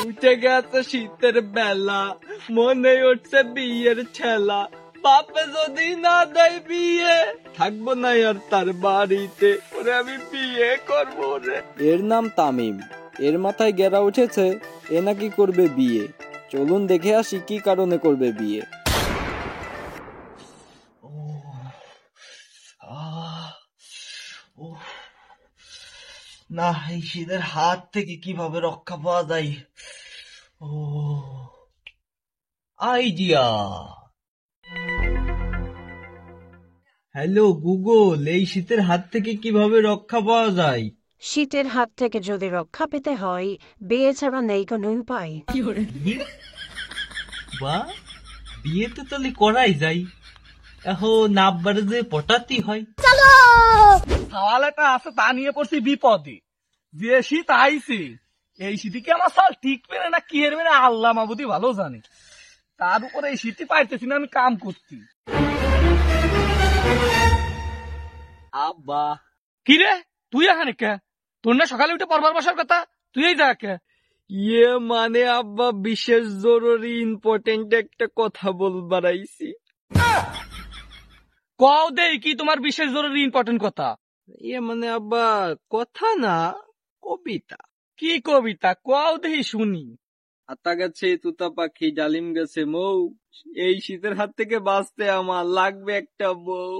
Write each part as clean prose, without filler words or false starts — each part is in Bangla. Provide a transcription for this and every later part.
উঠে গেছে শীতের বেলা, মনে উঠছে বিয়ের ছেলা। বাপে যদি না দেয় বিয়ে, থাকবো না আর তার বাড়িতে। ওরে আমি বিয়ে করবো রে। এর নাম তামিম, এর মাথায় গেরা উঠেছে এ নাকি করবে বিয়ে। চলুন দেখে আসি কি কারণে করবে বিয়ে। না, এই শীতের হাত থেকে কিভাবে রক্ষা পাওয়া যায়? ও আইডিয়া। হ্যালো গুগল, এই শীতের হাত থেকে কিভাবে রক্ষা পাওয়া যায়? শীতের হাত থেকে যদি রক্ষা পেতে হয়, বিয়ে ছাড়া নেই কোনো উপায়। বা বিয়ে তো তাহলে করাই যায়। এখন আব্বারে যে পটাতে হয়। সওয়ালটা আছে তা নিয়ে পড়ছি বিপদে। যে শীত আইছে, এই শীতে কি আমার সাল ঠিক পেরে না কি এর না আল্লাহ মাবুদি ভালো জানে। তার উপরে এই শীতে পাইতেছি না আমি কাম করছি। আব্বা কি রে তুই এখানে কে? তোর না সকালে উঠে পড়বার বসার কথা, তুই এই যা কে? ইয়ে মানে আব্বা বিশেষ জরুরি ইম্পর্টেন্ট একটা কথা বলবার আইছি। কও দেই কি তোমার বিশেষ জরুরি ইম্পর্টেন্ট কথা? ইয়ে মানে আব্বা কথা না, কবিতা। কি কবিতা কও দেই শুনি। আতা গাছে তুতা পাখি, ডালিম গাছে মৌ, এই শীতের হাত থেকে বাঁচতে আমার লাগবে একটা বউ।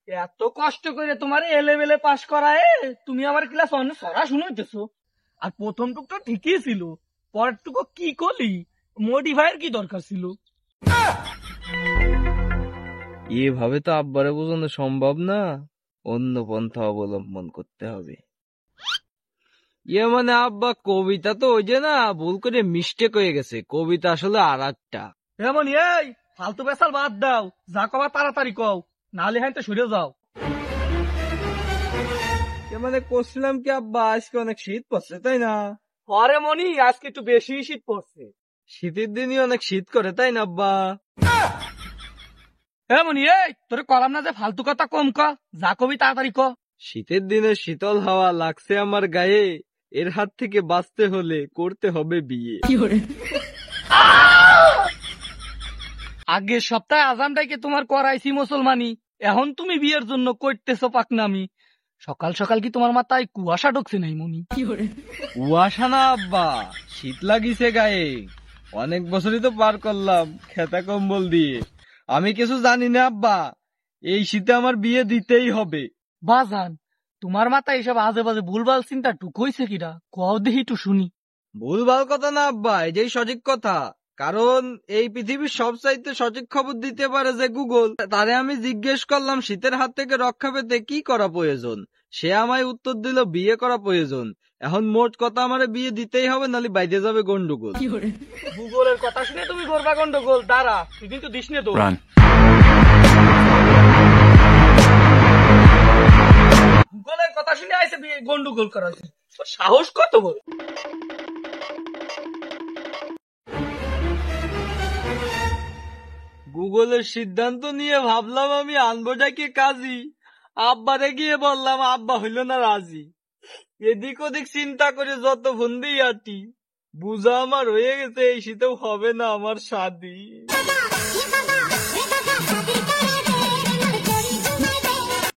এত কষ্ট করে তোমার এলেবেলে পাস করায় তুমি আমার ক্লাস অনেক সরা শুনাইতেছো। আর প্রথমটুক তো ঠিকই ছিল, পরেরটুকু কি করলি? মডিফায়ার কি দরকার ছিল? এভাবে তো আব্বারে বোঝানো সম্ভব না, অন্য পন্থা অবলম্বন করতে হবে। ইয়ে মানে আব্বা কবিতা তো ওই যে না, ভুল করে মিস্টেক হয়ে গেছে, কবিতা আসলে আর একটা। এমন এই ফালতু বেসাল বাদ দাও, যা কবা তাড়াতাড়ি কও, নাহলে হ্যাঁ তো সরে যাও। ইয়ে মানে করছিলাম কি আব্বা, আজকে অনেক শীত পড়ছে তাই না? পরে মনি আজকে একটু বেশি শীত পড়ছে। শীতের দিনই অনেক শীত করে তাই না আব্বা? এমনি এই তোরে কলাম না যে ফালতু কথা কম ক, যা কবি তাড়াতাড়ি ক। শীতের দিনে শীতল হাওয়া লাগছে আমার গায়ে, এর হাত থেকে বাঁচতে হলে করতে হবে বিয়ে। আগের সপ্তাহে আজানটাকে তোমার করাইছি মুসলমানি, এখন তুমি বিয়ের জন্য করতেছো পাকনামি। সকাল সকাল কি তোমার মাথায় কুয়াশা ঢুকছে নাই মনি? কুয়াশা না আব্বা, শীত লাগিছে গায়ে। অনেক বছরই তো পার করলাম খেতা কম্বল দিয়ে। আমি কিছু জানি না আব্বা, এই শীতে আমার বিয়ে দিতেই হবে। বাজান তোমার মাথায় এসব আজে বাজে ভুলভাল চিন্তা ঢুকইছে কিরা, কও দেখি একটু শুনি। ভুলভাল কথা না আব্বা, এটাই সঠিক কথা। কারণ এই পৃথিবীর সব চাইতে সঠিক খবর দিতে পারে যে গুগল। তারে আমি জিজ্ঞেস করলাম শীতের হাত থেকে রক্ষা পেতে কি করা প্রয়োজন, সে আমায় উত্তর দিল বিয়ে করা প্রয়োজন। এখন মোট কথা আমারে বিয়ে দিতেই হবে, নাহলে বাইরে যাবে গন্ডগোল। গুগলের কথা শুনে তুমি করবা গন্ডগোল, দাঁড়া তুই কিন্তু দিস নে তো। গুগলের কথা শুনে আইসে বিয়ে গন্ডগোল করা হয়েছে, তোর সাহস কত বড়? গুগলের সিদ্ধান্ত নিয়ে ভাবলাম আমি আনবোটাকে কাজী। আব্বারে গিয়ে বললাম, আব্বা হইল না রাজি। এদিক ওদিক চিন্তা করে যত ফোন দিয়ে আটি, বুঝা আমার হয়ে গেছে এই শীতেও হবে না আমার শাদী।